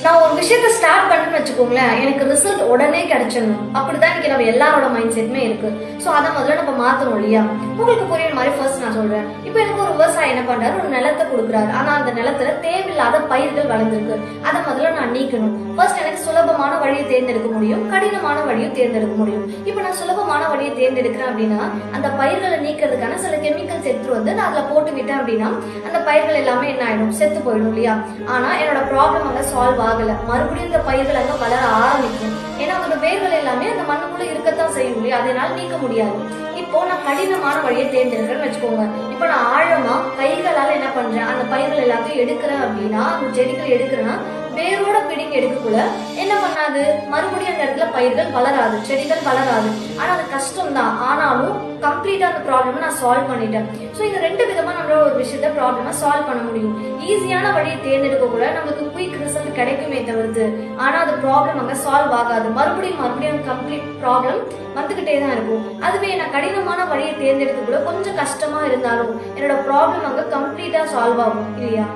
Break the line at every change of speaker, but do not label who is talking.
நான் ஒரு விஷயத்த ஸ்டார்ட் பண்ணணும்னு வச்சுக்கோங்களேன், எனக்கு ரிசல்ட் உடனே கிடைச்சிடணும். அப்படிதான் இன்னைக்கு நம்ம எல்லாரோட மைண்ட் செட்டுமே இருக்கு. சோ அதை முதல்ல நம்ம மாத்தணும் இல்லையா? உங்களுக்கு புரியுற மாதிரி ஃபர்ஸ்ட் நான் சொல்றேன். இப்போ எனக்கு ஒரு விவசாயி என்ன பண்றாரு, ஒரு நிலத்தை கொடுக்குறாரு. ஆனா அந்த நிலத்துல தேவையில்லாத பயிர்கள் வளர்ந்துருக்கு. அதை முதல்ல நான் நீக்கணும். ஃபர்ஸ்ட் எனக்கு சுலபமான வழியை தேர்ந்தெடுக்க முடியும், கடினமான வழியும் தேர்ந்தெடுக்க முடியும். இப்போ நான் சுலபமான வழியை தேர்ந்தெடுக்கிறேன் அப்படின்னா, அந்த பயிர்களை நீக்கிறதுக்கான சில கெமிக்கல்ஸ் எடுத்துட்டு வந்து நான் அதுல போட்டு விட்டேன் அப்படின்னா அந்த பயிர்கள் எல்லாமே என்ன ஆயிடும், செத்து போயிடும் இல்லையா? ஆனா என்னோட ப்ராப்ளம் அங்க சால்வ் ஆகல. மறுபடியும் இந்த பயிர்கள் அங்க வளர ஆரம்பிக்கும். ஏன்னா அதோட வேர்கள் எல்லாமே அந்த மண்ணுக்குள்ள இருக்கத்தான் செய்யும் இல்லையா? அதனால நீக்க முடியாது. இப்போ நான் கடினமான வழியை தேர்ந்தெடுக்கிறேன்னு வச்சுக்கோங்க. இப்போ நான் ஆழமா கைகளால என்ன பண்றேன், அந்த பயிர்கள் எல்லாத்தையும் எடுக்கிறேன் அப்படின்னா, அந்த செடிகள் எடுக்கிறேன்னா வேரோட பிடிங்க எடுக்கக்குள்ள என்ன பண்ணாது, மறுபடியும் அந்த இடத்துல பயிர்கள் வளராது, செடிகள் வளராது. ஆனா அது கஷ்டம் தான். ஆனாலும் கம்ப்ளீட்டா அந்த ப்ராப்ளம் நான் சால்வ் பண்ணிட்டேன். ஸோ இந்த ரெண்டு விதமா நம்மளோட ஒரு விஷயத்த ப்ராப்ளமா சால்வ் பண்ண முடியும். ஈஸியான வழியை தேர்ந்தெடுக்க கூட நமக்கு குயிக் ரிசல்ட் கிடைக்குமே தவிர்த்து, ஆனா அது ப்ராப்ளம் அங்க சால்வ் ஆகாது. மறுபடியும் கம்ப்ளீட் ப்ராப்ளம் வந்துகிட்டே தான் இருக்கும். அதுவே நான் கடினமான வழியை தேர்ந்தெடுக்க கூட கொஞ்சம் கஷ்டமா இருந்தாலும் என்னோட ப்ராப்ளம் அங்க கம்ப்ளீட்டா சால்வ் ஆகும் இல்லையா?